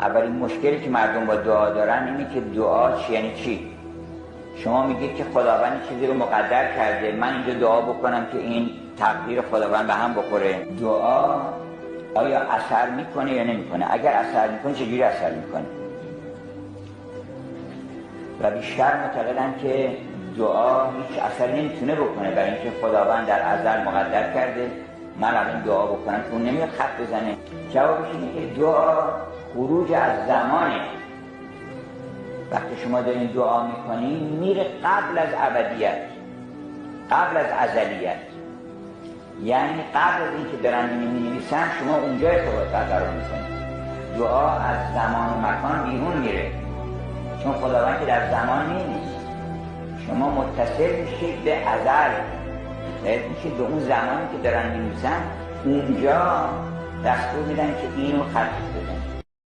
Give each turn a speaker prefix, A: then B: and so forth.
A: اولین مشکلی که مردم با دعا دارن اینه که دعا چی یعنی چی؟ شما میگید که خداوند چیزی رو مقدر کرده، من اینجا دعا بکنم که این تقدیر خداوند به هم بخوره. دعا آیا اثر میکنه یا نمیکنه؟ اگر اثر میکنه چجوری اثر میکنه؟ و بیشتر معتقدن که دعا هیچ اثری نمیتونه بکنه، برای اینکه خداوند در ازل مقدر کرده من الان دعا بکنم که اون نمیاد خط بزنه. جوابش اینه که دعا خروج از زمانه. وقتی شما دارین دعا میکنین میره قبل از ابدیت، قبل از ازلیت، یعنی قبل از اینکه دارن می‌نویسن شما اونجا ارتباط قرار میکنید. دعا از زمان و مکان بیرون میره، چون خداوند که در زمان نیست. شما متصل میشید به ازل، میشید به اون زمانی که دارن می‌نویسن، اونجا دستور میدن که اینو خط